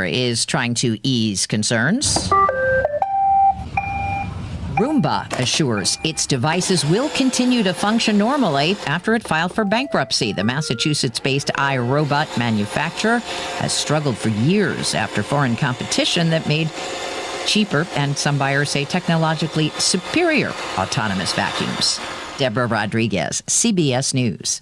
is trying to ease concerns. Roomba assures its devices will continue to function normally after it filed for bankruptcy. The Massachusetts-based iRobot manufacturer has struggled for years after foreign competition that made cheaper and, some buyers say, technologically superior autonomous vacuums. Deborah Rodriguez, CBS News.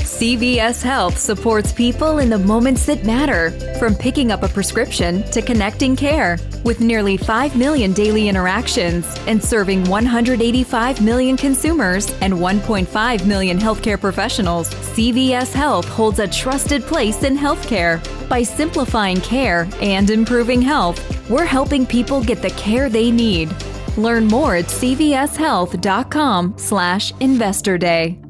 CVS Health supports people in the moments that matter, from picking up a prescription to connecting care. With nearly 5 million daily interactions and serving 185 million consumers and 1.5 million healthcare professionals, CVS Health holds a trusted place in healthcare. By simplifying care and improving health, we're helping people get the care they need. Learn more at cvshealth.com/Investor Day.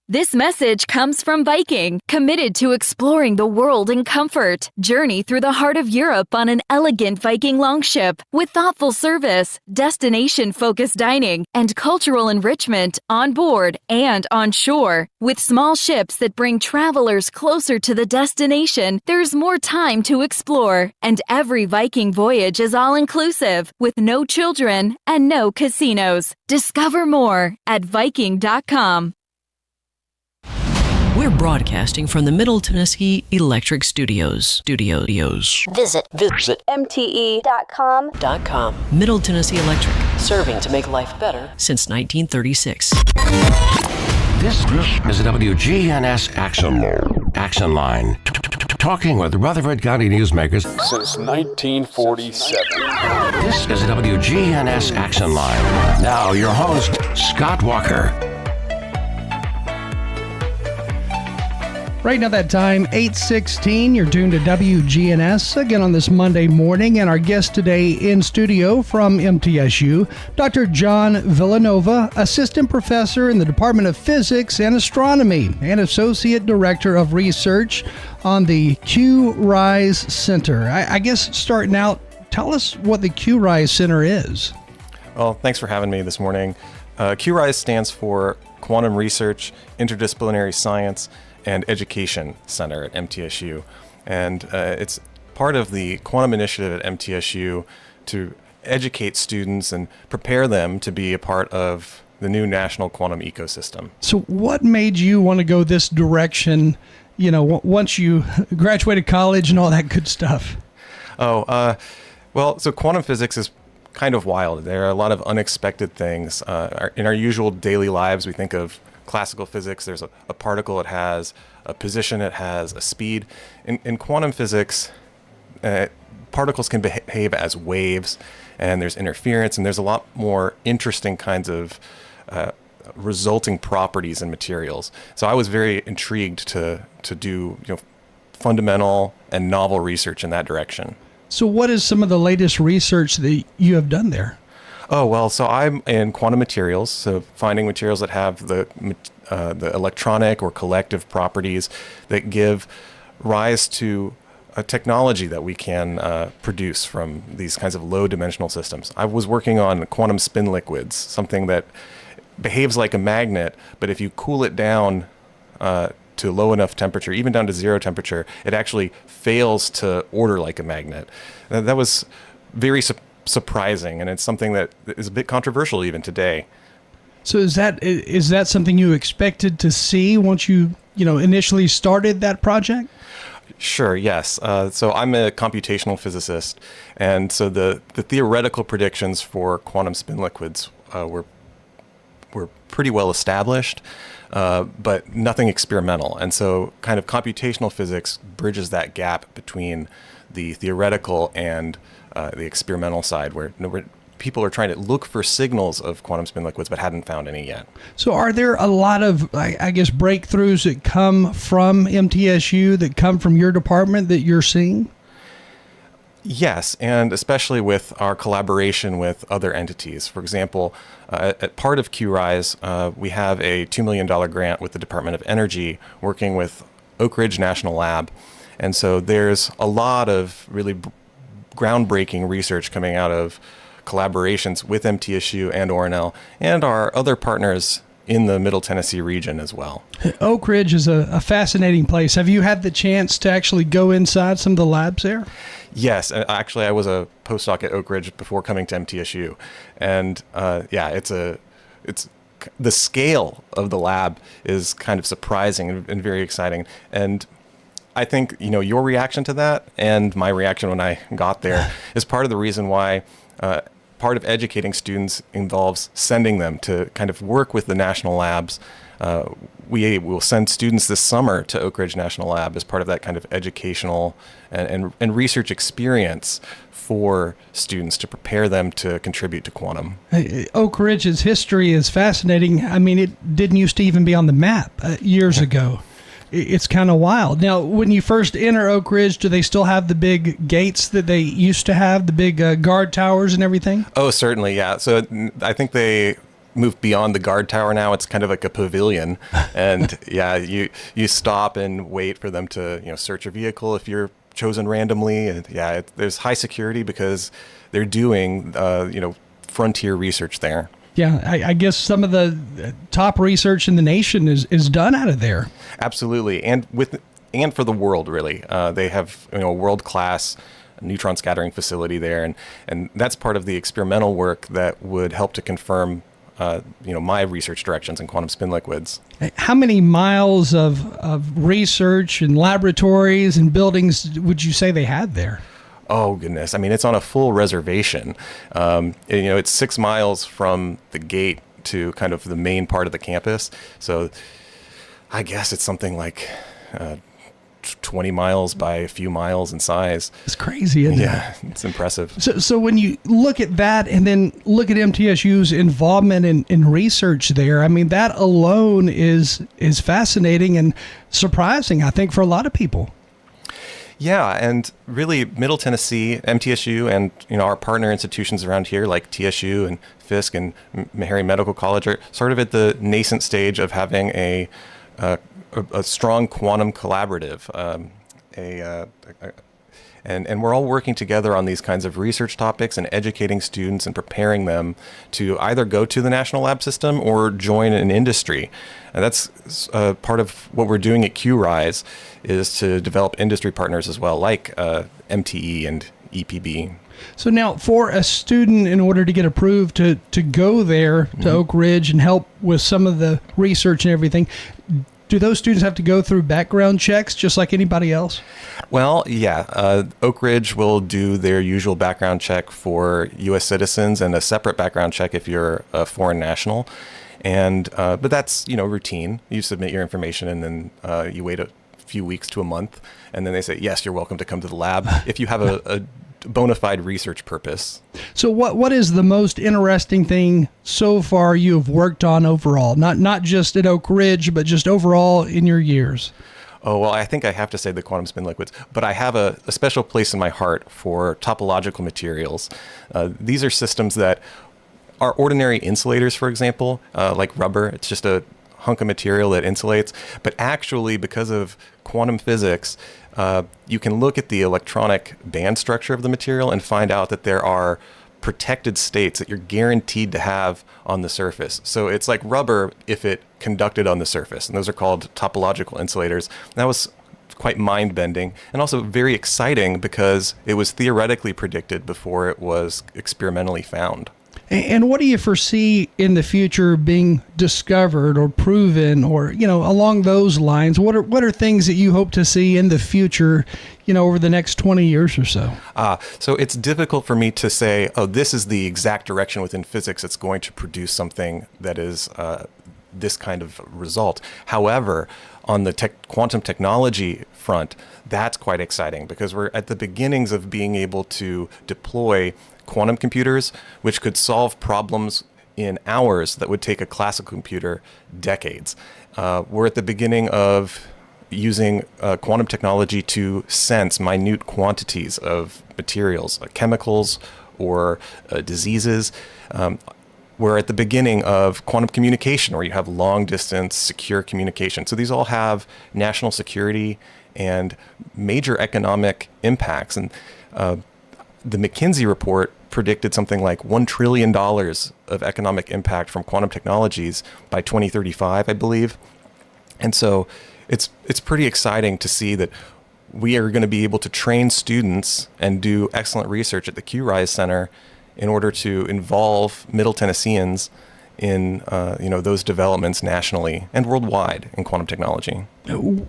This message comes from Viking, committed to exploring the world in comfort. Journey through the heart of Europe on an elegant Viking longship with thoughtful service, destination-focused dining, and cultural enrichment on board and on shore. With small ships that bring travelers closer to the destination, there's more time to explore. And every Viking voyage is all-inclusive, with no children and no casinos. Discover more at Viking.com. We're broadcasting from the Middle Tennessee Electric Studios. Visit MTE.com. Middle Tennessee Electric, serving to make life better since 1936. This is a WGNS Action Line. Talking with Rutherford County newsmakers since 1947. This is a WGNS Action Line. Now your host, Scott Walker. Right now that time, 8:16, you're tuned to WGNS, again on this Monday morning, and our guest today in studio from MTSU, Dr. John Villanova, Assistant Professor in the Department of Physics and Astronomy, and Associate Director of Research on the Q-RISE Center. I guess starting out, tell us what the Q-RISE Center is. Well, thanks for having me this morning. Q-RISE stands for Quantum Research, Interdisciplinary Science, and Education Center at MTSU. And it's part of the Quantum Initiative at MTSU to educate students and prepare them to be a part of the new national quantum ecosystem. So what made you want to go this direction, once you graduated college and all that good stuff? Well, so quantum physics is kind of wild. There are a lot of unexpected things. In our usual daily lives, we think of classical physics. There's a particle, it has a position, it has a speed. In quantum physics, particles can behave as waves, and there's interference, and there's a lot more interesting kinds of resulting properties in materials. So I was very intrigued to do fundamental and novel research in that direction. So what is some of the latest research that you have done there? Oh, well, so I'm in quantum materials, so finding materials that have the electronic or collective properties that give rise to a technology that we can produce from these kinds of low-dimensional systems. I was working on quantum spin liquids, something that behaves like a magnet, but if you cool it down to low enough temperature, even down to zero temperature, it actually fails to order like a magnet. That was very surprising, and it's something that is a bit controversial even today. So is that something you expected to see once you initially started that project? Sure, yes. So I'm a computational physicist, and so the theoretical predictions for quantum spin liquids were pretty well established, but nothing experimental. And so kind of computational physics bridges that gap between the theoretical and the experimental side, where people are trying to look for signals of quantum spin liquids but hadn't found any yet. So are there a lot of, I guess, breakthroughs that come from MTSU, that come from your department that you're seeing? Yes, and especially with our collaboration with other entities. For example, at part of Q-RISE, we have a $2 million grant with the Department of Energy working with Oak Ridge National Lab. And so there's a lot of really groundbreaking research coming out of collaborations with MTSU and ORNL and our other partners in the Middle Tennessee region as well. Oak Ridge is a fascinating place. Have you had the chance to actually go inside some of the labs there? Yes, actually, I was a postdoc at Oak Ridge before coming to MTSU, and it's the scale of the lab is kind of surprising and very exciting. And I think your reaction to that and my reaction when I got there is part of the reason why. Part of educating students involves sending them to kind of work with the national labs. We will send students this summer to Oak Ridge National Lab as part of that kind of educational and research experience for students to prepare them to contribute to quantum. Oak Ridge's history is fascinating. I mean, it didn't used to even be on the map years ago. It's kind of wild. Now, when you first enter Oak Ridge, do they still have the big gates that they used to have, the big guard towers and everything? Oh, certainly, yeah. So I think they moved beyond the guard tower now. It's kind of like a pavilion. And yeah, you stop and wait for them to search your vehicle if you're chosen randomly. And yeah, there's high security because they're doing frontier research there. Yeah, I guess some of the top research in the nation is done out of there. Absolutely, and for the world, really. They have a world-class neutron scattering facility there, and that's part of the experimental work that would help to confirm my research directions in quantum spin liquids. How many miles of research and laboratories and buildings would you say they had there? Oh, goodness. I mean, it's on a full reservation. It's 6 miles from the gate to kind of the main part of the campus. So I guess it's something like 20 miles by a few miles in size. It's crazy, isn't it? Yeah, it's impressive. So when you look at that and then look at MTSU's involvement in research there, I mean, that alone is fascinating and surprising, I think, for a lot of people. Yeah, and really Middle Tennessee, MTSU, and our partner institutions around here like TSU and Fisk and Meharry Medical College are sort of at the nascent stage of having a strong quantum collaborative. And we're all working together on these kinds of research topics and educating students and preparing them to either go to the national lab system or join an industry. And that's part of what we're doing at QRISE is to develop industry partners as well, like MTE and EPB. So now for a student, in order to get approved to go there to Oak Ridge and help with some of the research and everything, do those students have to go through background checks just like anybody else? Well, yeah. Oak Ridge will do their usual background check for U.S. citizens and a separate background check if you're a foreign national. And but that's routine. You submit your information and then you wait a few weeks to a month, and then they say yes, you're welcome to come to the lab if you have a bona fide research purpose. So what is the most interesting thing so far you have worked on overall? Not just at Oak Ridge, but just overall in your years? Oh, well, I think I have to say the quantum spin liquids, but I have a special place in my heart for topological materials. These are systems that are ordinary insulators, for example, like rubber. It's just a hunk of material that insulates, but actually because of quantum physics, you can look at the electronic band structure of the material and find out that there are protected states that you're guaranteed to have on the surface. So it's like rubber if it conducted on the surface, and those are called topological insulators. And that was quite mind-bending and also very exciting because it was theoretically predicted before it was experimentally found. And what do you foresee in the future being discovered or proven, or along those lines? What are things that you hope to see in the future, over the next 20 years or so? So it's difficult for me to say, oh, this is the exact direction within physics that's going to produce something that is this kind of result. However, on the quantum technology front, that's quite exciting because we're at the beginnings of being able to deploy quantum computers, which could solve problems in hours that would take a classical computer decades. We're at the beginning of using quantum technology to sense minute quantities of materials, chemicals or diseases. We're at the beginning of quantum communication, where you have long-distance, secure communication. So these all have national security and major economic impacts. And the McKinsey report predicted something like $1 trillion of economic impact from quantum technologies by 2035, I believe. And so it's pretty exciting to see that we are going to be able to train students and do excellent research at the QRISE Center in order to involve Middle Tennesseans in those developments nationally and worldwide in quantum technology.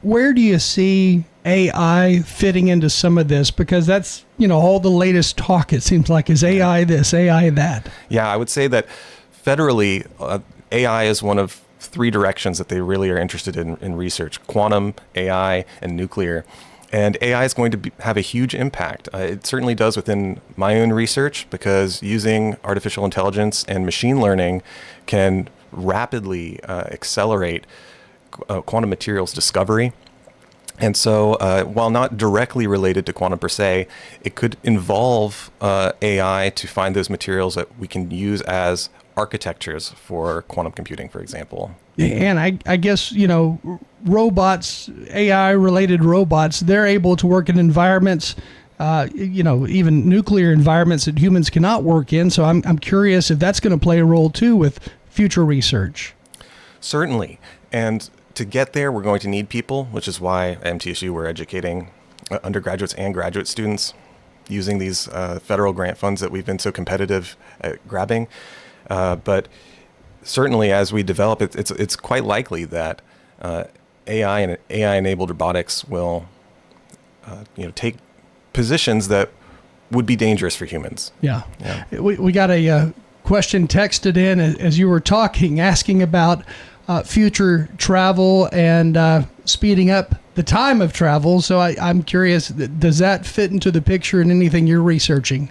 Where do you see AI fitting into some of this? Because that's, all the latest talk, it seems like, is AI this, AI that. Yeah, I would say that federally, AI is one of three directions that they really are interested in research: quantum, AI, and nuclear. And AI is going to have a huge impact. It certainly does within my own research, because using artificial intelligence and machine learning can rapidly accelerate quantum materials discovery. And so while not directly related to quantum per se, it could involve AI to find those materials that we can use as architectures for quantum computing, for example. And I guess, robots, AI-related robots, they're able to work in environments, even nuclear environments that humans cannot work in. So I'm curious if that's going to play a role, too, with future research. Certainly. And to get there, we're going to need people, which is why at MTSU we're educating undergraduates and graduate students using these federal grant funds that we've been so competitive at grabbing. But certainly, as we develop it, it's quite likely that AI and AI-enabled robotics will, take positions that would be dangerous for humans. Yeah. We got a question texted in as you were talking, asking about future travel and speeding up the time of travel. So I'm curious, does that fit into the picture in anything you're researching?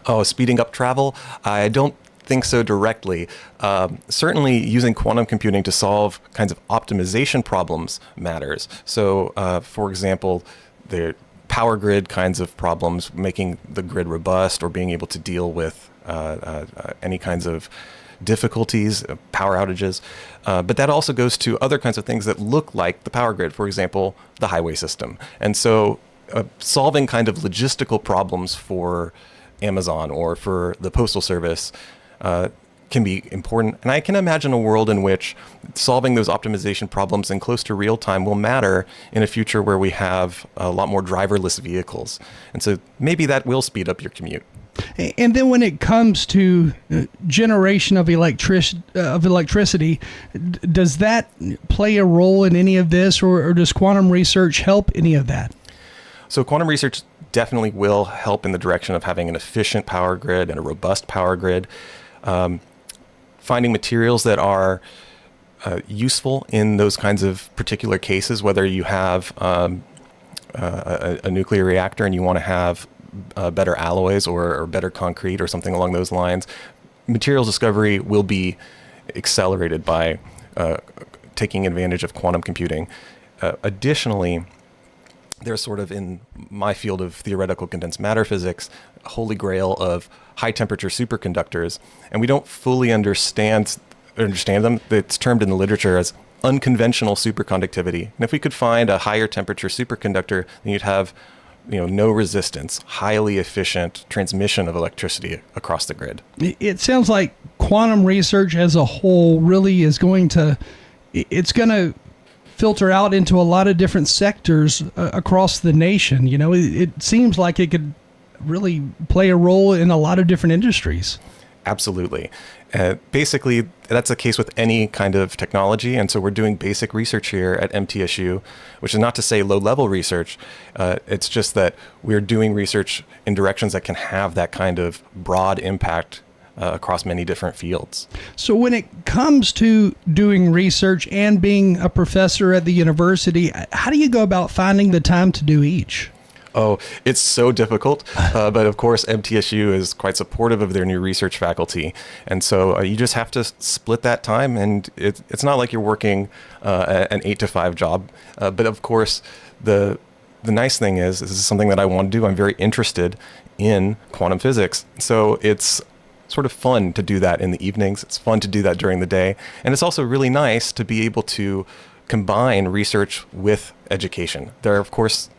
Oh, speeding up travel? I don't think so directly. Certainly using quantum computing to solve kinds of optimization problems matters. So, for example, the power grid kinds of problems, making the grid robust or being able to deal with any kinds of difficulties, power outages. But that also goes to other kinds of things that look like the power grid, for example, the highway system. And so solving kind of logistical problems for Amazon or for the Postal Service can be important. And I can imagine a world in which solving those optimization problems in close to real time will matter in a future where we have a lot more driverless vehicles. And so maybe that will speed up your commute. And then when it comes to generation of electricity, does that play a role in any of this, or does quantum research help any of that? So quantum research definitely will help in the direction of having an efficient power grid and a robust power grid. Finding materials that are useful in those kinds of particular cases, whether you have a nuclear reactor and you want to have better alloys or better concrete or something along those lines. Materials discovery will be accelerated by taking advantage of quantum computing. Additionally, there's sort of, in my field of theoretical condensed matter physics, a holy grail of high temperature superconductors, and we don't fully understand them. It's termed in the literature as unconventional superconductivity. And if we could find a higher temperature superconductor, then you'd have no resistance, highly efficient transmission of electricity across the grid. It sounds like quantum research as a whole really is going to filter out into a lot of different sectors across the nation. It seems like it could really play a role in a lot of different industries. Absolutely. Basically, that's the case with any kind of technology. And so we're doing basic research here at MTSU, which is not to say low-level research. It's just that we're doing research in directions that can have that kind of broad impact across many different fields. So when it comes to doing research and being a professor at the university, how do you go about finding the time to do each? Oh, it's so difficult. But of course, MTSU is quite supportive of their new research faculty. And so you just have to split that time. And it's not like you're working an 8-to-5 job. But of course, the nice thing is, this is something that I want to do. I'm very interested in quantum physics. So it's sort of fun to do that in the evenings. It's fun to do that during the day. And it's also really nice to be able to combine research with education. There are, of course,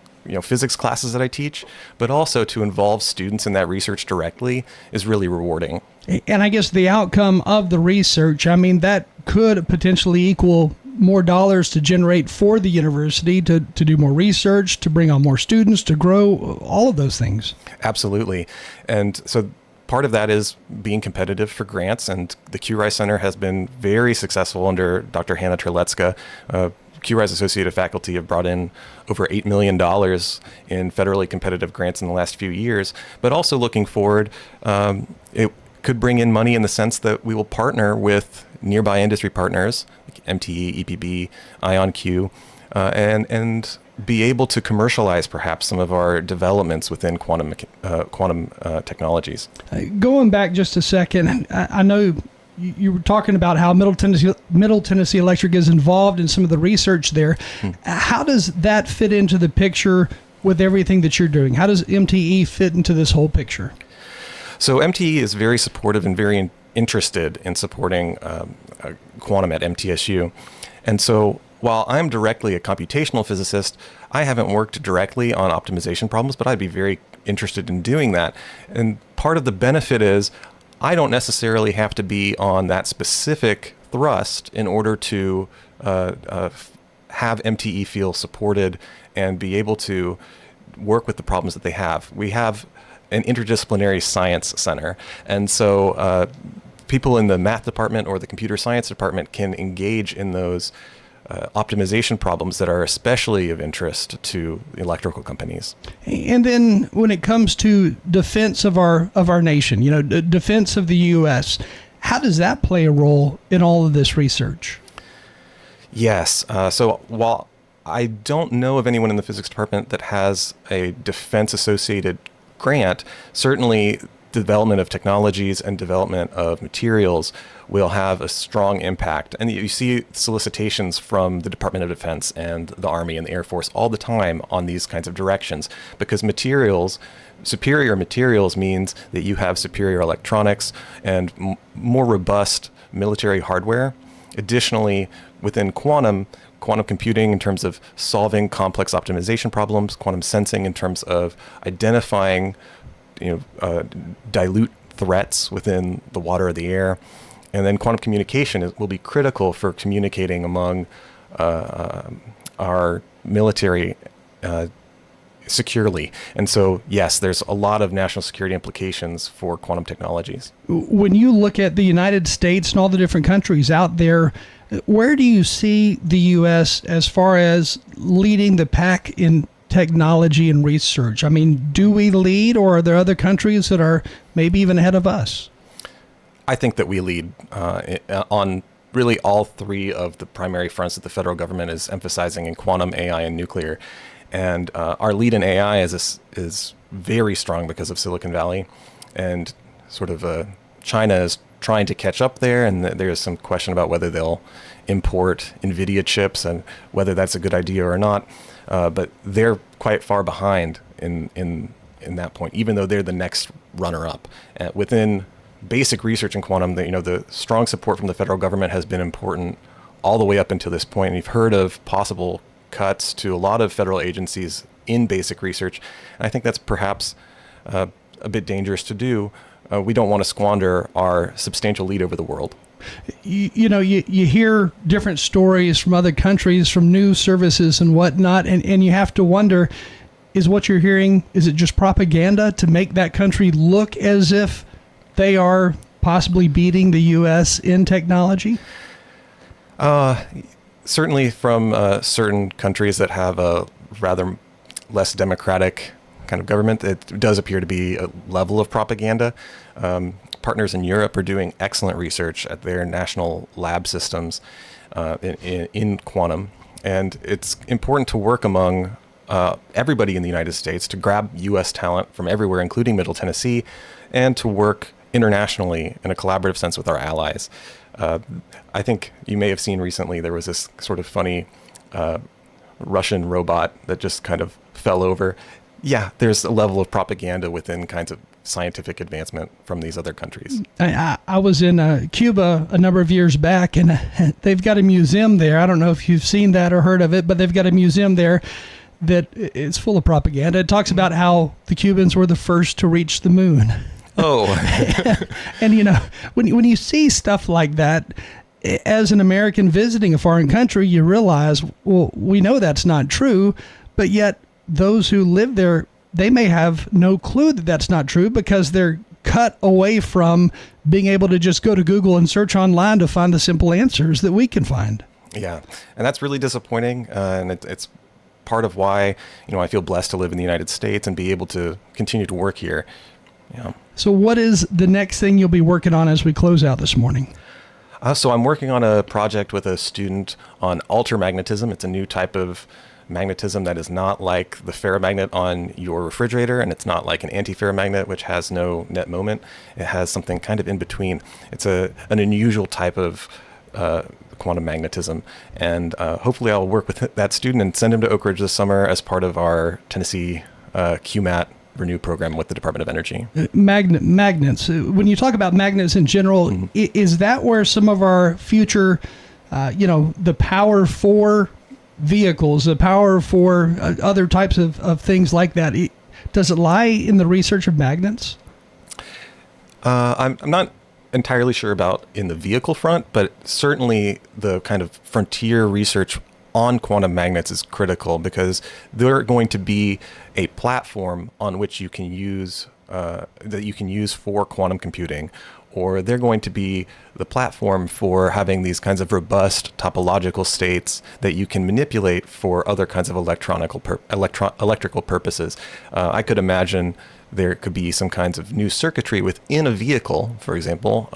physics classes that I teach, but also to involve students in that research directly is really rewarding. And I guess the outcome of the research, I mean, that could potentially equal more dollars to generate for the university to do more research, to bring on more students, to grow, all of those things. Absolutely. And so part of that is being competitive for grants, and the QRISE Center has been very successful under Dr. Hannah Terlecka. QRISE associated faculty have brought in over $8 million in federally competitive grants in the last few years, but also looking forward, it could bring in money in the sense that we will partner with nearby industry partners like MTE, EPB, IonQ, and be able to commercialize perhaps some of our developments within quantum technologies. Going back just a second, I know you were talking about how Middle Tennessee Electric is involved in some of the research there. How does that fit into the picture with everything that you're doing? How does MTE fit into this whole picture? So MTE is very supportive and very interested in supporting quantum at MTSU. And so while I'm directly a computational physicist, I haven't worked directly on optimization problems, but I'd be very interested in doing that. And part of the benefit is I don't necessarily have to be on that specific thrust in order to have MTE feel supported and be able to work with the problems that they have. We have an interdisciplinary science center, and so people in the math department or the computer science department can engage in those optimization problems that are especially of interest to electrical companies. And then when it comes to defense of our nation, defense of the U.S., how does that play a role in all of this research? Yes. So while I don't know of anyone in the physics department that has a defense-associated grant, certainly development of technologies and development of materials will have a strong impact. And you see solicitations from the Department of Defense and the Army and the Air Force all the time on these kinds of directions, because superior materials means that you have superior electronics and more robust military hardware. Additionally, within quantum computing in terms of solving complex optimization problems, quantum sensing in terms of identifying dilute threats within the water or the air, and then quantum communication will be critical for communicating among our military securely. And so, yes, there's a lot of national security implications for quantum technologies. When you look at the United States and all the different countries out there, where do you see the U.S. as far as leading the pack in technology and research? I mean, do we lead, or are there other countries that are maybe even ahead of us? I think that we lead on really all three of the primary fronts that the federal government is emphasizing in quantum, AI, and nuclear. And our lead in AI is very strong because of Silicon Valley, and sort of China is trying to catch up there, and there's some question about whether they'll import NVIDIA chips and whether that's a good idea or not. But they're quite far behind in that point, even though they're the next runner-up. Within basic research in quantum, the strong support from the federal government has been important all the way up until this point. And you've heard of possible cuts to a lot of federal agencies in basic research. And I think that's perhaps a bit dangerous to do. We don't want to squander our substantial lead over the world. You hear different stories from other countries, from news services and whatnot, and you have to wonder, is what you're hearing, is it just propaganda to make that country look as if they are possibly beating the U.S. in technology? Certainly from certain countries that have a rather less democratic kind of government, it does appear to be a level of propaganda. Partners in Europe are doing excellent research at their national lab systems in quantum. And it's important to work among everybody in the United States, to grab U.S. talent from everywhere, including Middle Tennessee, and to work internationally in a collaborative sense with our allies. I think you may have seen recently there was this sort of funny Russian robot that just kind of fell over. Yeah, there's a level of propaganda within kinds of scientific advancement from these other countries. I was in Cuba a number of years back, and they've got a museum there. I don't know if you've seen that or heard of it, but they've got a museum there that it's full of propaganda. It talks about how the Cubans were the first to reach the moon. Oh. And, when you see stuff like that, as an American visiting a foreign country, you realize, well, we know that's not true, but yet those who live there, they may have no clue that that's not true because they're cut away from being able to just go to Google and search online to find the simple answers that we can find. Yeah, and that's really disappointing, and it's part of why I feel blessed to live in the United States and be able to continue to work here. Yeah. So what is the next thing you'll be working on as we close out this morning? So I'm working on a project with a student on altermagnetism. It's a new type of magnetism that is not like the ferromagnet on your refrigerator, and it's not like an antiferromagnet, which has no net moment. It has something kind of in between. It's an unusual type of quantum magnetism, and hopefully I'll work with that student and send him to Oak Ridge this summer as part of our Tennessee QMAT Renew program with the Department of Energy. Magnets. When you talk about magnets in general, is that where some of our future, the power for vehicles, the power for other types of things like that, does it lie in the research of magnets? I'm not entirely sure about in the vehicle front, but certainly the kind of frontier research on quantum magnets is critical because they're going to be a platform on which you can use for quantum computing, or they're going to be the platform for having these kinds of robust topological states that you can manipulate for other kinds of electrical purposes. I could imagine there could be some kinds of new circuitry within a vehicle, for example,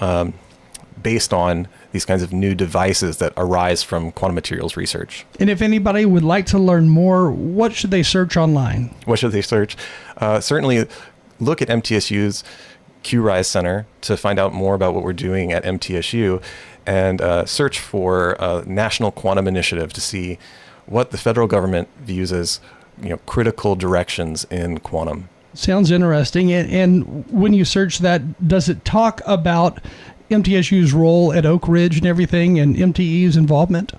based on these kinds of new devices that arise from quantum materials research. And if anybody would like to learn more, what should they search online? What should they search? Certainly look at MTSU's QRISE Center to find out more about what we're doing at MTSU, and search for National Quantum Initiative to see what the federal government views as critical directions in quantum. Sounds interesting. And when you search that, does it talk about MTSU's role at Oak Ridge and everything, and MTE's involvement?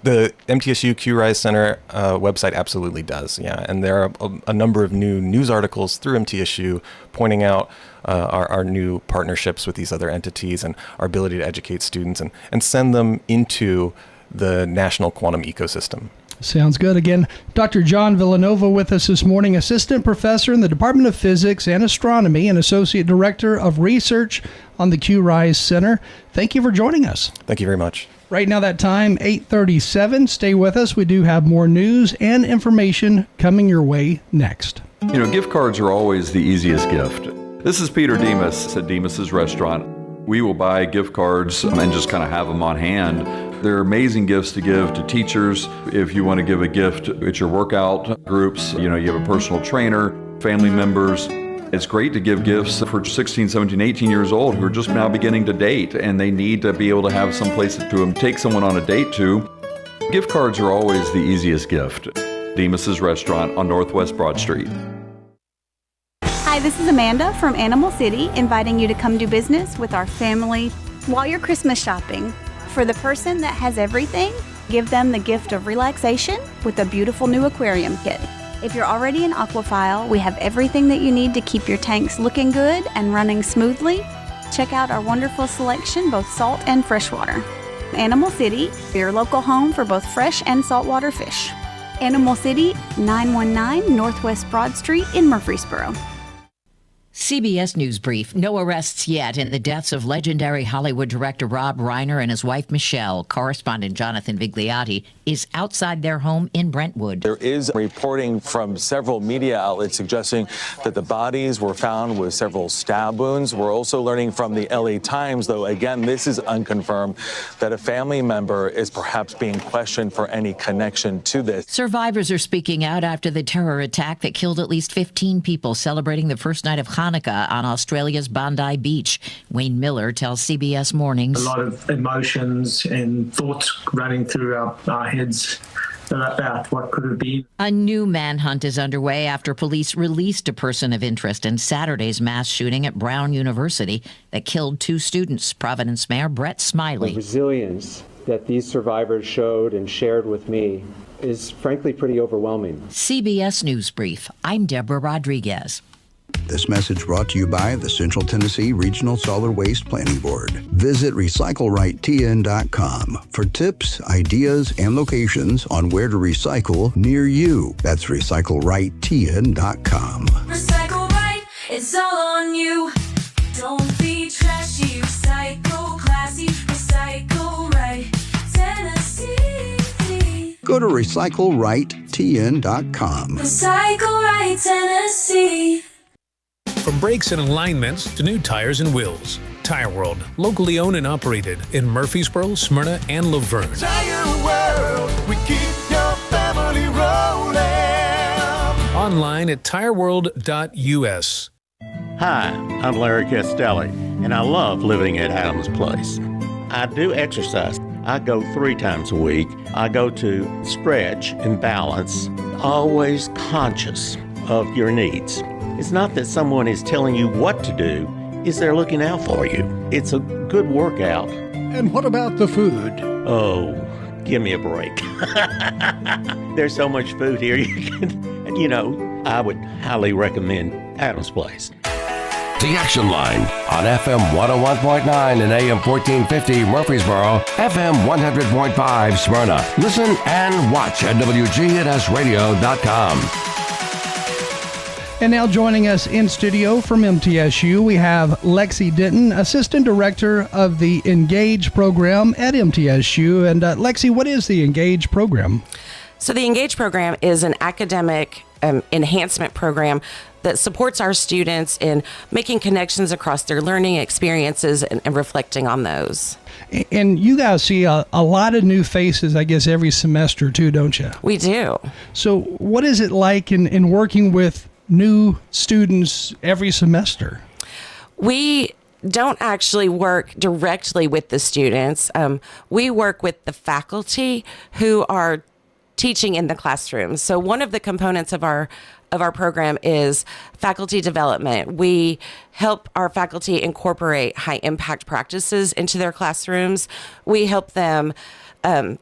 The MTSU QRISE Center website absolutely does, yeah. And there are a number of new news articles through MTSU pointing out our new partnerships with these other entities and our ability to educate students and send them into the national quantum ecosystem. Sounds good. Again, Dr. John Villanova with us this morning, Assistant Professor in the Department of Physics and Astronomy and Associate Director of Research on the QRISE Center. Thank you for joining us. Thank you very much. Right now, that time, 8:37. Stay with us. We do have more news and information coming your way next. Gift cards are always the easiest gift. This is Peter Demas at Demas's Restaurant. We will buy gift cards and just kind of have them on hand. They're amazing gifts to give to teachers. If you want to give a gift at your workout groups, you have a personal trainer, family members. It's great to give gifts for 16, 17, 18 years old who are just now beginning to date, and they need to be able to have some place to take someone on a date to. Gift cards are always the easiest gift. Demas's Restaurant on Northwest Broad Street. Hi, this is Amanda from Animal City, inviting you to come do business with our family while you're Christmas shopping. For the person that has everything, give them the gift of relaxation with a beautiful new aquarium kit. If you're already an aquaphile, we have everything that you need to keep your tanks looking good and running smoothly. Check out our wonderful selection, both salt and freshwater. Animal City, your local home for both fresh and saltwater fish. Animal City, 919 Northwest Broad Street in Murfreesboro. CBS News Brief. No arrests yet in the deaths of legendary Hollywood director Rob Reiner and his wife Michelle. Correspondent Jonathan Vigliotti is outside their home in Brentwood. There is reporting from several media outlets suggesting that the bodies were found with several stab wounds. We're also learning from the LA Times, though, again, this is unconfirmed, that a family member is perhaps being questioned for any connection to this. Survivors are speaking out after the terror attack that killed at least 15 people celebrating the first night of Hanukkah on Australia's Bondi Beach. Wayne Miller tells CBS Mornings. A lot of emotions and thoughts running through our heads about what could have been. A new manhunt is underway after police released a person of interest in Saturday's mass shooting at Brown University that killed 2 students. Providence Mayor Brett Smiley. The resilience that these survivors showed and shared with me is frankly pretty overwhelming. CBS News Brief. I'm Deborah Rodriguez. This message brought to you by the Central Tennessee Regional Solid Waste Planning Board. Visit recyclerightTN.com for tips, ideas, and locations on where to recycle near you. That's recyclerightTN.com. Recycle right, it's all on you. Don't be trashy, recycle classy, recycle right, Tennessee. Go to recyclerightTN.com. Recycle right, Tennessee. From brakes and alignments to new tires and wheels, Tire World, locally owned and operated in Murfreesboro, Smyrna, and Laverne. Tire World, we keep your family rolling. Online at tireworld.us. Hi, I'm Larry Castelli, and I love living at Adams Place. I do exercise. I go 3 times a week. I go to stretch and balance, always conscious of your needs. It's not that someone is telling you what to do, it's they're looking out for you. It's a good workout. And what about the food? Oh, give me a break. There's so much food here. I would highly recommend Adams Place. The Action Line on FM 101.9 and AM 1450 Murfreesboro, FM 100.5 Smyrna. Listen and watch at WGNSradio.com. And now joining us in studio from MTSU, we have Lexi Denton, Assistant Director of the Engage program at MTSU. And Lexi, what is the Engage program? So the Engage program is an academic enhancement program that supports our students in making connections across their learning experiences and reflecting on those. And you guys see a lot of new faces, I guess, every semester too, don't you? We do. So what is it like in working with new students every semester? We don't actually work directly with the students. We work with the faculty who are teaching in the classroom. So one of the components of our program is faculty development. We help our faculty incorporate high impact practices into their classrooms. We help them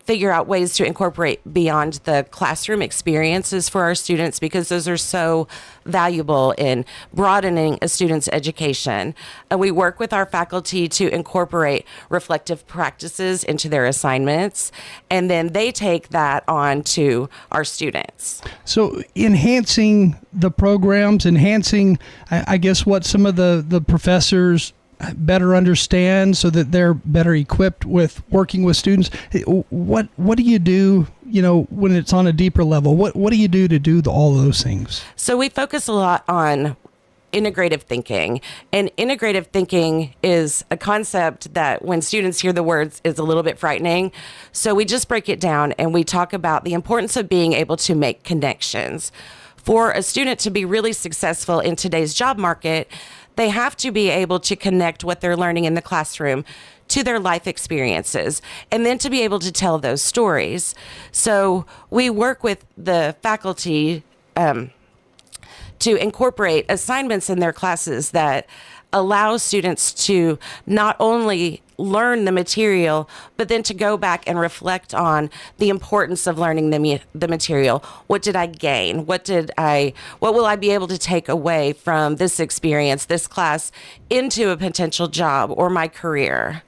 figure out ways to incorporate beyond the classroom experiences for our students, because those are so valuable in broadening a student's education. And we work with our faculty to incorporate reflective practices into their assignments, and then they take that on to our students. So enhancing the programs, I guess, what some of the professors better understand so that they're better equipped with working with students. What do you do, when it's on a deeper level? What do you do to do all those things? So we focus a lot on integrative thinking. And integrative thinking is a concept that when students hear the words is a little bit frightening. So we just break it down and we talk about the importance of being able to make connections. For a student to be really successful in today's job market, they have to be able to connect what they're learning in the classroom to their life experiences, and then to be able to tell those stories. So we work with the faculty to incorporate assignments in their classes that allow students to not only learn the material, but then to go back and reflect on the importance of learning the material. What did I gain? What will I be able to take away from this experience, this class, into a potential job or my career?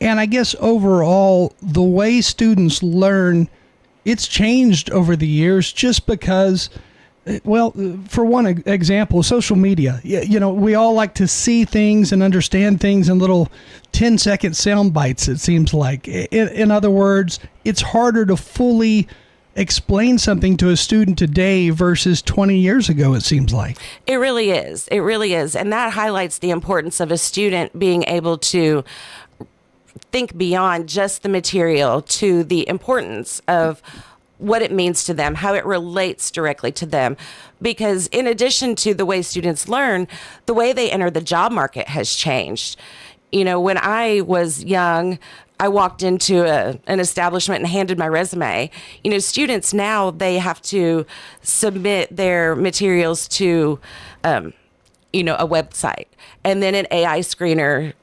And I guess overall, the way students learn, it's changed over the years just because, well, for one example, social media. We all like to see things and understand things in little 10-second sound bites, it seems like. In other words, it's harder to fully explain something to a student today versus 20 years ago, it seems like. It really is. It really is. And that highlights the importance of a student being able to think beyond just the material to the importance of what it means to them, how it relates directly to them. Because in addition to the way students learn, the way they enter the job market has changed. When I was young, I walked into an establishment and handed my resume. Students now, they have to submit their materials to, a website. And then an AI screener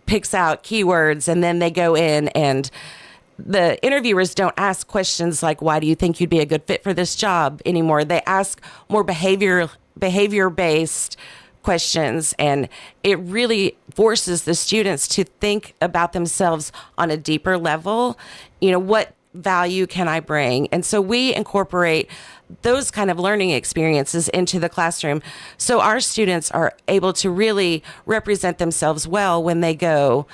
picks out keywords, and then they go in and the interviewers don't ask questions like, why do you think you'd be a good fit for this job anymore? They ask more behavior-based questions, and it really forces the students to think about themselves on a deeper level. What value can I bring? And so we incorporate those kind of learning experiences into the classroom, so our students are able to really represent themselves well when they go,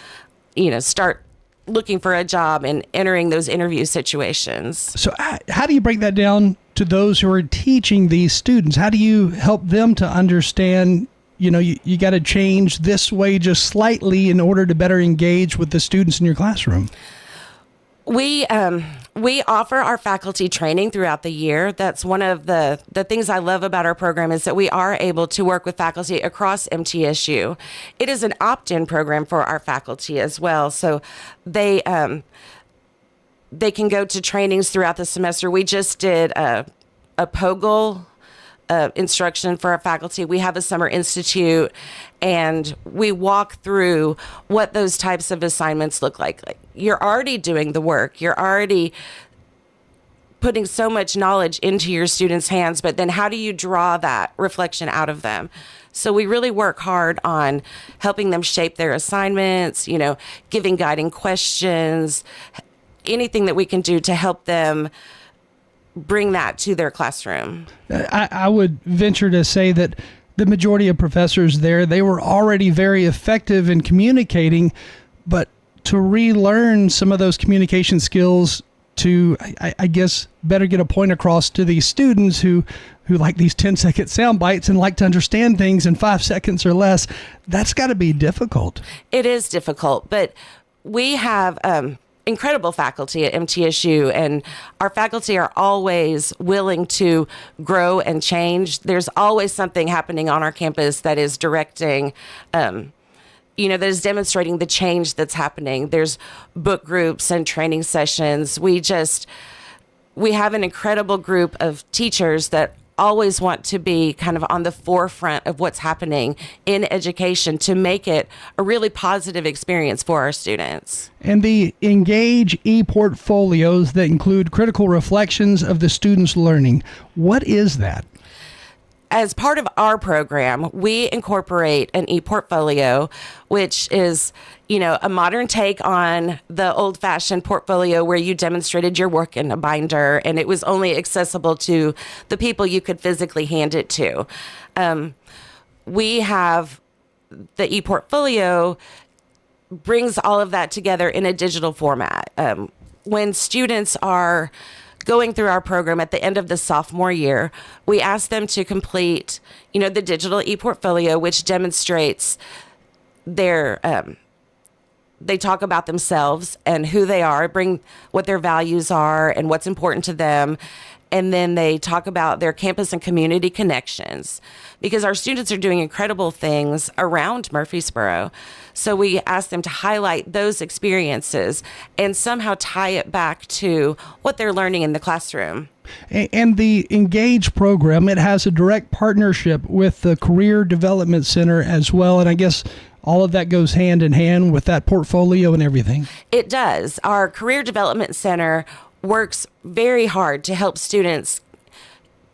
start looking for a job and entering those interview situations. So how do you break that down to those who are teaching these students? How do you help them to understand, you got to change this way just slightly in order to better engage with the students in your classroom? We offer our faculty training throughout the year. That's one of the things I love about our program, is that we are able to work with faculty across MTSU. It is an opt-in program for our faculty as well, so they can go to trainings throughout the semester. We just did a POGL instruction for our faculty. We have a summer institute, and we walk through what those types of assignments look like. You're already doing the work. You're already putting so much knowledge into your students' hands, but then how do you draw that reflection out of them? So we really work hard on helping them shape their assignments, giving guiding questions, anything that we can do to help them bring that to their classroom. I would venture to say that the majority of professors there, they were already very effective in communicating, but to relearn some of those communication skills to, I guess, better get a point across to these students who like these 10-second sound bites and like to understand things in 5 seconds or less, that's got to be difficult. It is difficult, but we have incredible faculty at MTSU, and our faculty are always willing to grow and change. There's always something happening on our campus that is directing, that is demonstrating the change that's happening. There's book groups and training sessions. We have an incredible group of teachers that always want to be kind of on the forefront of what's happening in education to make it a really positive experience for our students. And the Engage e-portfolios that include critical reflections of the students' learning, what is that? As part of our program, we incorporate an e-portfolio, which is, a modern take on the old-fashioned portfolio where you demonstrated your work in a binder and it was only accessible to the people you could physically hand it to. We have the e-portfolio brings all of that together in a digital format. When students are going through our program at the end of the sophomore year, we ask them to complete, the digital e-portfolio, which demonstrates their, they talk about themselves and who they are, bring what their values are and what's important to them. And then they talk about their campus and community connections, because our students are doing incredible things around Murfreesboro. So we ask them to highlight those experiences and somehow tie it back to what they're learning in the classroom. And the Engage program, it has a direct partnership with the Career Development Center as well. And I guess all of that goes hand in hand with that portfolio and everything. It does. Our Career Development Center works very hard to help students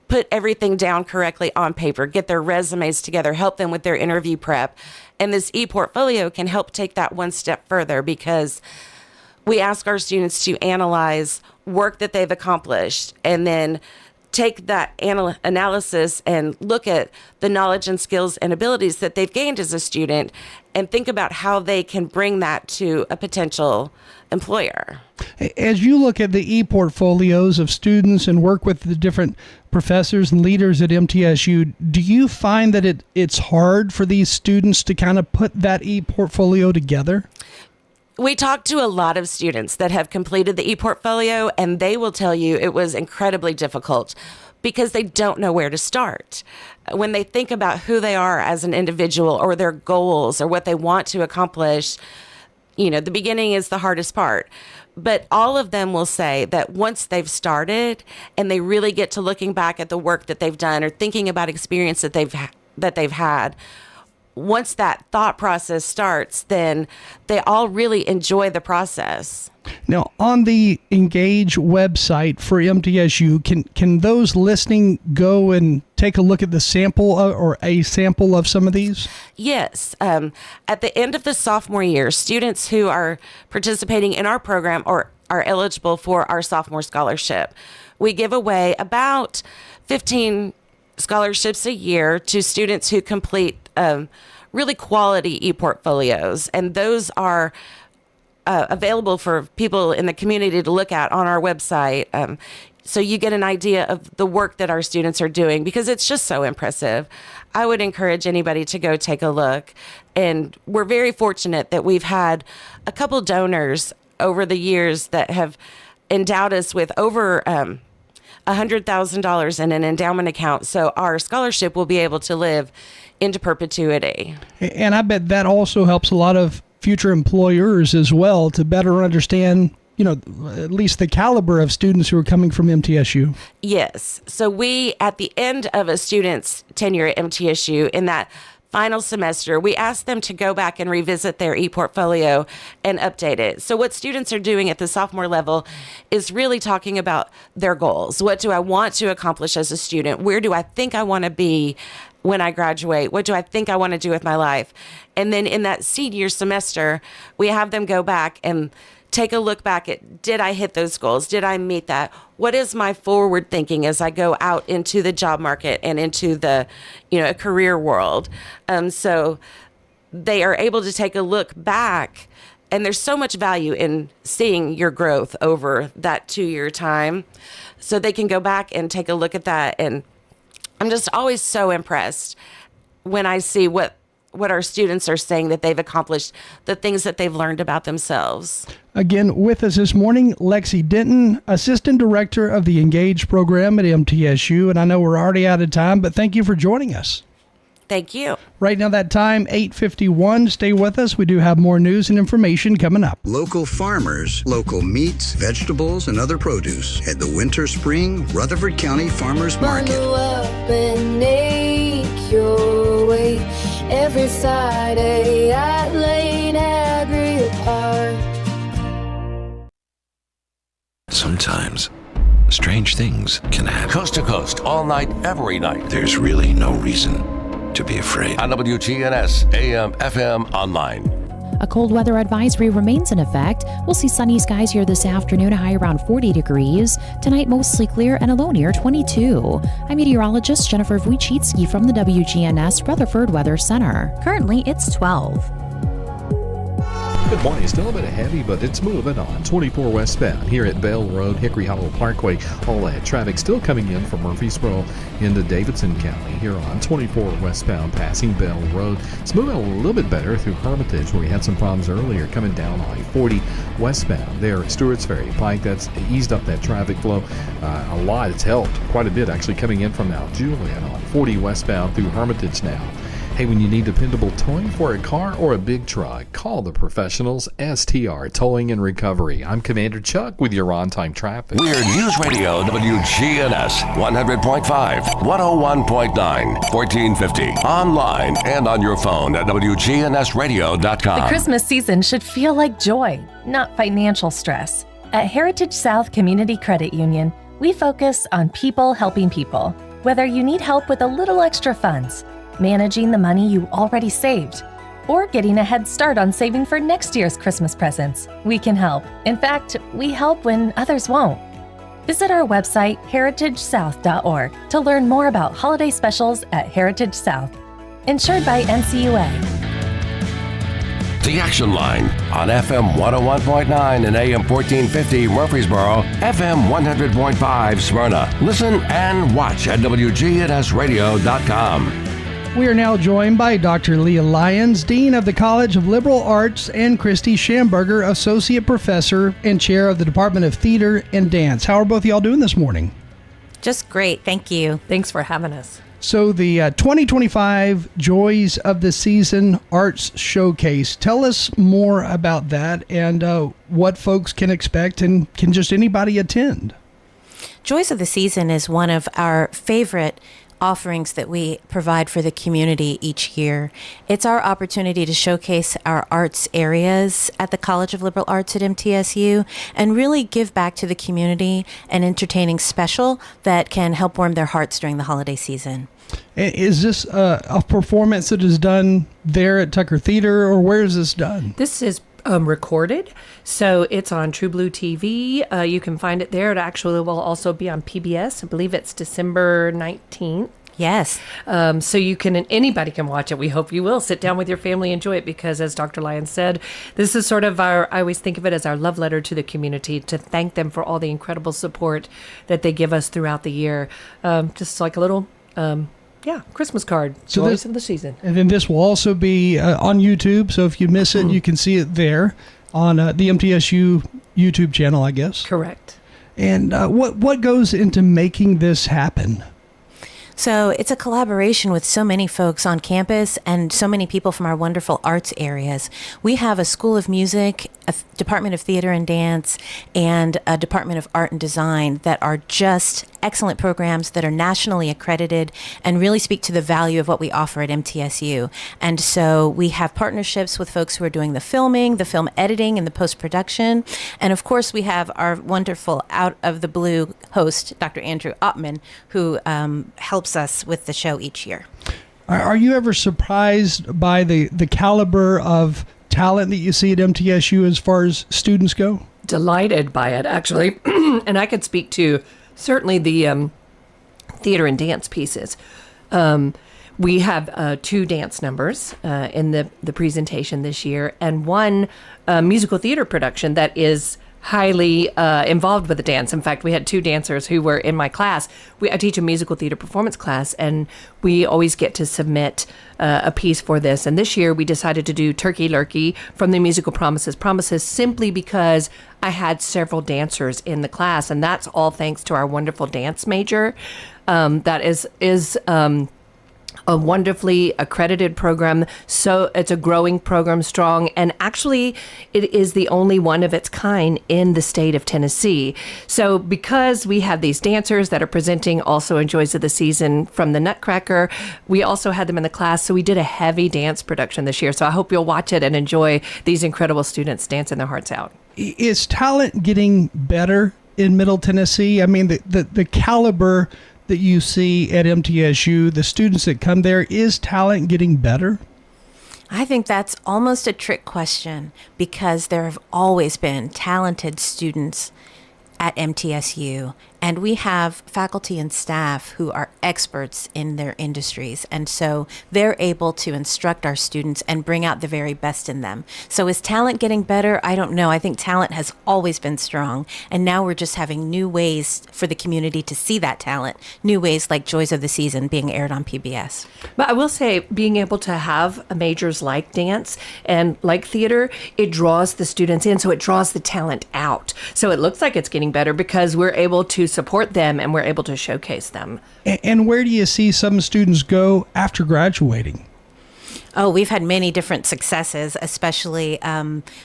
put everything down correctly on paper, get their resumes together, help them with their interview prep. And this e-portfolio can help take that one step further, because we ask our students to analyze work that they've accomplished and then take that analysis and look at the knowledge and skills and abilities that they've gained as a student and think about how they can bring that to a potential employer. As you look at the e-portfolios of students and work with the different professors and leaders at MTSU, do you find that it's hard for these students to kind of put that e-portfolio together? We talked to a lot of students that have completed the e-portfolio, and they will tell you it was incredibly difficult because they don't know where to start. When they think about who they are as an individual or their goals or what they want to accomplish, the beginning is the hardest part. But all of them will say that once they've started and they really get to looking back at the work that they've done or thinking about experience that they've had, once that thought process starts, then they all really enjoy the process. Now, on the Engage website for MTSU, can those listening go and take a look at the sample or a sample of some of these? Yes. At the end of the sophomore year, students who are participating in our program or are eligible for our sophomore scholarship, we give away about 15 scholarships a year to students who complete really quality e-portfolios. And those are available for people in the community to look at on our website. So you get an idea of the work that our students are doing, because it's just so impressive. I would encourage anybody to go take a look. And we're very fortunate that we've had a couple donors over the years that have endowed us with over $100,000 in an endowment account. So our scholarship will be able to live into perpetuity. And I bet that also helps a lot of future employers as well to better understand, at least the caliber of students who are coming from MTSU. Yes. So we, at the end of a student's tenure at MTSU, in that final semester, we ask them to go back and revisit their e-portfolio and update it. So what students are doing at the sophomore level is really talking about their goals. What do I want to accomplish as a student? Where do I think I want to be when I graduate? What do I think I want to do with my life? And then in that senior semester, we have them go back and take a look back at, did I hit those goals? Did I meet that? What is my forward thinking as I go out into the job market and into the, career world? So they are able to take a look back, and there's so much value in seeing your growth over that 2-year time. So they can go back and take a look at that. And I'm just always so impressed when I see what our students are saying that they've accomplished, the things that they've learned about themselves. Again, with us this morning, Lexi Denton, Assistant Director of the Engage program at MTSU. And I know we're already out of time, but thank you for joining us. Thank you. Right now, that time, 8:51. Stay with us. We do have more news and information coming up. Local farmers, local meats, vegetables, and other produce at the Winter Spring Rutherford County Farmers Market. Bundle up and make your way every Friday at Lane Agri Park. Sometimes strange things can happen. Coast to coast, all night, every night. There's really no reason to be afraid. On WGNS, AM, FM, online. A cold weather advisory remains in effect. We'll see sunny skies here this afternoon, a high around 40 degrees. Tonight, mostly clear and a low near 22. I'm meteorologist Jennifer Wojcicki from the WGNS Rutherford Weather Center. Currently, it's 12. Good morning. Still a bit heavy, but it's moving on. 24 westbound here at Bell Road, Hickory Hollow Parkway. All that traffic still coming in from Murfreesboro into Davidson County here on 24 westbound passing Bell Road. It's moving a little bit better through Hermitage, where we had some problems earlier coming down I-40 westbound there at Stewart's Ferry Pike. That's eased up that traffic flow a lot. It's helped quite a bit actually coming in from Mount Juliet on 40 westbound through Hermitage now. Hey, when you need dependable towing for a car or a big truck, call the professionals, STR Towing and Recovery. I'm Commander Chuck with your on-time traffic. We're News Radio WGNS 100.5, 101.9, 1450. Online and on your phone at WGNSradio.com. The Christmas season should feel like joy, not financial stress. At Heritage South Community Credit Union, we focus on people helping people. Whether you need help with a little extra funds, managing the money you already saved, or getting a head start on saving for next year's Christmas presents, we can help. In fact, we help when others won't. Visit our website, heritagesouth.org, to learn more about holiday specials at Heritage South. Insured by NCUA. The Action Line on FM 101.9 and AM 1450 Murfreesboro, FM 100.5 Smyrna. Listen and watch at WGNSradio.com. We are now joined by Dr. Leah Lyons, Dean of the College of Liberal Arts, and Christy Schamberger, Associate Professor and Chair of the Department of Theater and Dance. How are both of y'all doing this morning? Just great. Thank you. Thanks for having us. So the 2025 Joys of the Season Arts Showcase. Tell us more about that and what folks can expect, and can just anybody attend? Joys of the Season is one of our favorite offerings that we provide for the community each year. It's our opportunity to showcase our arts areas at the College of Liberal Arts at MTSU and really give back to the community an entertaining special that can help warm their hearts during the holiday season. Is this a performance that is done there at Tucker Theater, or where is this done? This is recorded, so it's on True Blue TV. You can find it there. It actually will also be on PBS. I believe it's December 19th. Yes. So you can, anybody can watch it. We hope you will sit down with your family, enjoy it, because as Dr. Lyons said, this is sort of I always think of it as our love letter to the community, to thank them for all the incredible support that they give us throughout the year. Just like a little, Christmas card. So Joys of the season. And then this will also be on YouTube. So if you miss it, you can see it there on the MTSU YouTube channel, I guess. Correct. And what goes into making this happen? So it's a collaboration with so many folks on campus and so many people from our wonderful arts areas. We have a School of Music, a Department of Theater and Dance, and a Department of Art and Design that are just excellent programs that are nationally accredited and really speak to the value of what we offer at MTSU. And so we have partnerships with folks who are doing the filming, the film editing, and the post-production. And of course, we have our wonderful out of the blue host, Dr. Andrew Ottman, who helps us with the show each year. Are you ever surprised by the caliber of talent that you see at MTSU as far as students go? Delighted by it, actually. And I could speak to certainly the theater and dance pieces. We have 2 dance numbers in the presentation this year, and one musical theater production that is highly involved with the dance. In fact, we had 2 dancers who were in my class. I teach a musical theater performance class, and we always get to submit a piece for this. And this year we decided to do Turkey Lurkey from the musical Promises simply because I had several dancers in the class, and that's all thanks to our wonderful dance major. That is a wonderfully accredited program. So it's a growing program, strong, and actually it is the only one of its kind in the state of Tennessee. So because we have these dancers that are presenting also in Joys of the Season from the Nutcracker, we also had them in the class. So we did a heavy dance production this year. So I hope you'll watch it and enjoy these incredible students dancing their hearts out. Is talent getting better in Middle Tennessee? I mean, the caliber that you see at MTSU, the students that come there, is talent getting better? I think that's almost a trick question, because there have always been talented students at MTSU, and we have faculty and staff who are experts in their industries, and so they're able to instruct our students and bring out the very best in them. So is talent getting better? I don't know. I think talent has always been strong, and now we're just having new ways for the community to see that talent, new ways like Joys of the Season being aired on PBS. But I will say, being able to have majors like dance and like theater, it draws the students in, so it draws the talent out. So it looks like it's getting better because we're able to support them and we're able to showcase them. And where do you see some students go after graduating? Oh, we've had many different successes, especially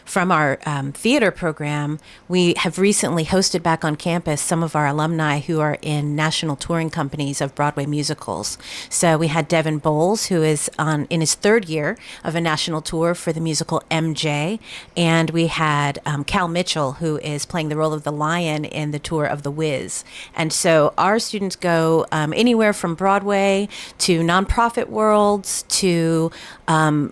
from our theater program. We have recently hosted back on campus some of our alumni who are in national touring companies of Broadway musicals. So we had Devin Bowles, who is in his 3rd year of a national tour for the musical MJ. And we had Cal Mitchell, who is playing the role of the lion in the tour of The Wiz. And so our students go anywhere from Broadway to nonprofit worlds to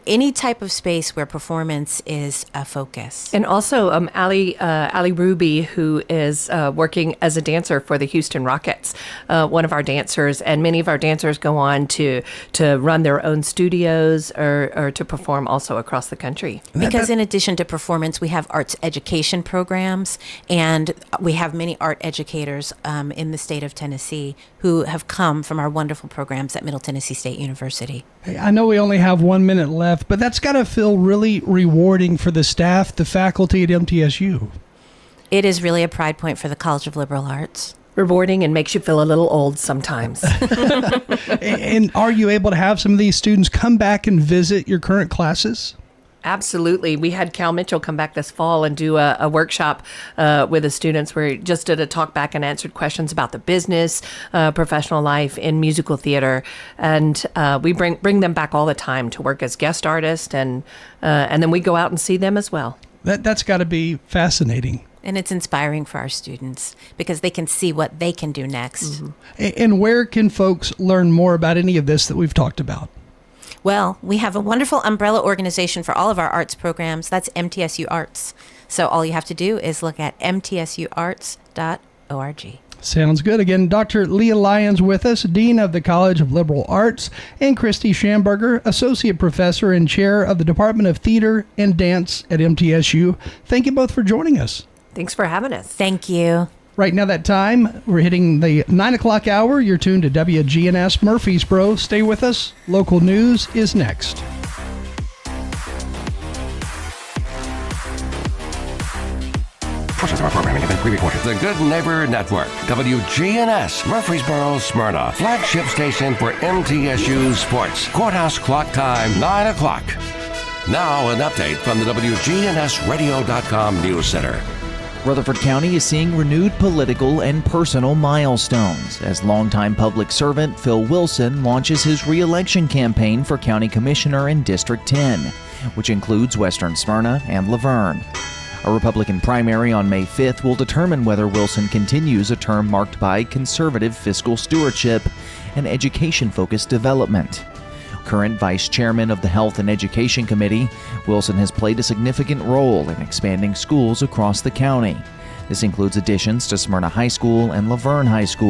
any type of space where performance is a focus. And also Ali Ruby, who is working as a dancer for the Houston Rockets, one of our dancers, and many of our dancers go on to run their own studios or to perform also across the country. Because in addition to performance, we have arts education programs, and we have many art educators in the state of Tennessee who have come from our wonderful programs at Middle Tennessee State University. Hey, I know we only have 1 minute left, but that's got to feel really rewarding for the staff, the faculty at MTSU. It is really a pride point for the College of Liberal Arts. Rewarding and makes you feel a little old sometimes. And are you able to have some of these students come back and visit your current classes? Absolutely. We had Cal Mitchell come back this fall and do a workshop with the students where he just did a talk back and answered questions about the business, professional life in musical theater. And we bring them back all the time to work as guest artists, and then we go out and see them as well. That's got to be fascinating. And it's inspiring for our students because they can see what they can do next. And where can folks learn more about any of this that we've talked about? Well, we have a wonderful umbrella organization for all of our arts programs. That's MTSU Arts. So all you have to do is look at mtsuarts.org. Sounds good. Again, Dr. Leah Lyons with us, Dean of the College of Liberal Arts, and Christy Schamberger, Associate Professor and Chair of the Department of Theater and Dance at MTSU. Thank you both for joining us. Thanks for having us. Thank you. Right now, that time, we're hitting the 9 o'clock hour. You're tuned to WGNS Murfreesboro. Stay with us. Local news is next. Portions of our programming have been pre-recorded. The Good Neighbor Network, WGNS, Murfreesboro, Smyrna, flagship station for MTSU Sports. Courthouse clock time, 9 o'clock. Now, an update from the WGNSradio.com News Center. Rutherford County is seeing renewed political and personal milestones as longtime public servant Phil Wilson launches his re-election campaign for County Commissioner in District 10, which includes Western Smyrna and Laverne. A Republican primary on May 5th will determine whether Wilson continues a term marked by conservative fiscal stewardship and education-focused development. Current Vice Chairman of the Health and Education Committee, Wilson has played a significant role in expanding schools across the county. This includes additions to Smyrna High School and Laverne High School.